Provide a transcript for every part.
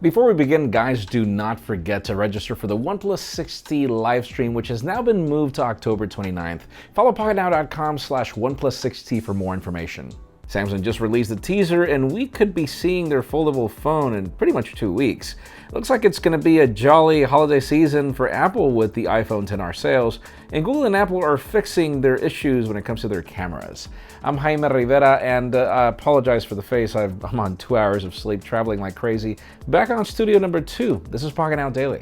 Before we begin, guys, do not forget to register for the OnePlus 6T livestream, which has now been moved to October 29th. Follow pocketnow.com/OnePlus6T for more information. Samsung just released a teaser, and we could be seeing their foldable phone in pretty much 2 weeks. Looks like it's going to be a jolly holiday season for Apple with the iPhone XR sales, and Google and Apple are fixing their issues when it comes to their cameras. I'm Jaime Rivera, and I apologize for the face. I'm on 2 hours of sleep, traveling like crazy. Back on studio number 2. This is Pocketnow Daily.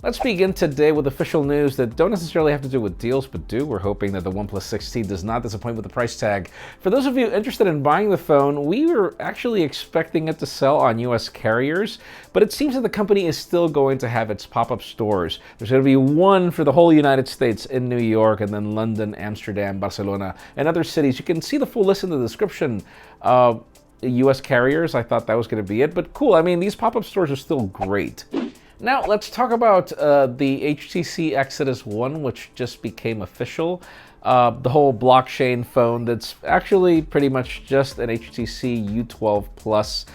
Let's begin today with official news that don't necessarily have to do with deals, but do. We're hoping that the OnePlus 6T does not disappoint with the price tag. For those of you interested in buying the phone, we were actually expecting it to sell on US carriers, but it seems that the company is still going to have its pop-up stores. There's going to be one for the whole United States in New York, and then London, Amsterdam, Barcelona, and other cities. You can see the full list in the description. US carriers, I thought that was going to be it, but cool. I mean, these pop-up stores are still great. Now, let's talk about the HTC Exodus 1, which just became official. The whole blockchain phone that's actually pretty much just an HTC U12 Plus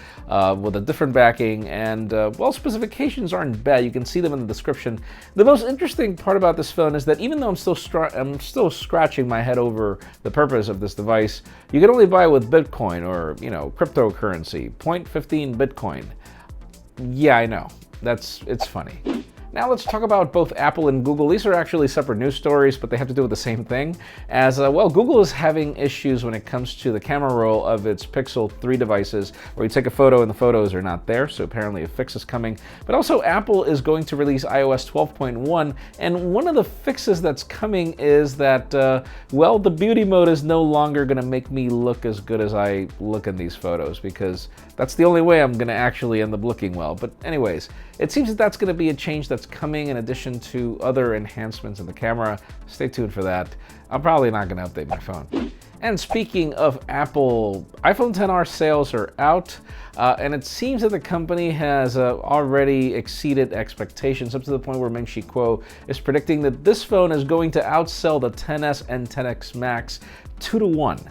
with a different backing, and well, specifications aren't bad. You can see them in the description. The most interesting part about this phone is that even though I'm still scratching my head over the purpose of this device, you can only buy it with Bitcoin or, you know, cryptocurrency, 0.15 Bitcoin. Yeah, I know. It's funny. Now let's talk about both Apple and Google. These are actually separate news stories, but they have to do with the same thing. As well, Google is having issues when it comes to the camera roll of its Pixel 3 devices, where you take a photo and the photos are not there, so apparently a fix is coming. But also Apple is going to release iOS 12.1, and one of the fixes that's coming is that, well, the beauty mode is no longer going to make me look as good as I look in these photos, because that's the only way I'm going to actually end up looking well. But anyways, it seems that that's going to be a change that's coming in addition to other enhancements in the camera. Stay tuned for that. I'm probably not going to update my phone. And speaking of Apple, iPhone XR sales are out, and it seems that the company has already exceeded expectations, up to the point where Ming-chi Kuo is predicting that this phone is going to outsell the XS and XS Max 2-to-1.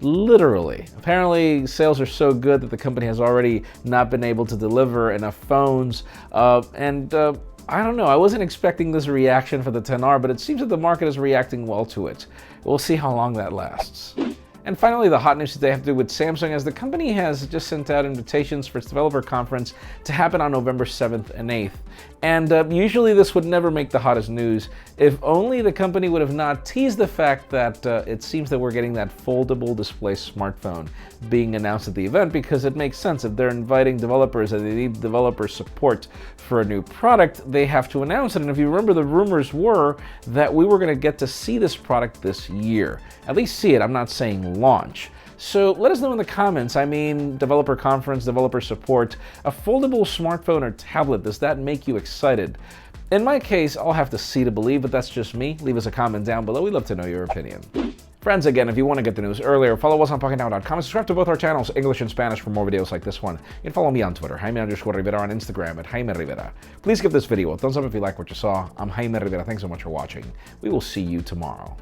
Literally. Apparently, sales are so good that the company has already not been able to deliver enough phones, I don't know, I wasn't expecting this reaction for the XR, but it seems that the market is reacting well to it. We'll see how long that lasts. And finally, the hot news today have to do with Samsung, as the company has just sent out invitations for its developer conference to happen on November 7th and 8th. And usually this would never make the hottest news if only the company would have not teased the fact that it seems that we're getting that foldable display smartphone being announced at the event, because it makes sense. If they're inviting developers and they need developer support for a new product, they have to announce it. And if you remember, the rumors were that we were going to get to see this product this year. At least see it. I'm not saying launch. So let us know in the comments. I mean, developer conference, developer support, a foldable smartphone or tablet, does that make you excited? In my case, I'll have to see to believe, but that's just me. Leave us a comment down below. We'd love to know your opinion. Friends, again, if you want to get the news earlier, follow us on Pocketnow.com and subscribe to both our channels, English and Spanish, for more videos like this one. You can follow me on Twitter, Jaime_Rivera, on Instagram at Jaime Rivera. Please give this video a thumbs up if you like what you saw. I'm Jaime Rivera. Thanks so much for watching. We will see you tomorrow.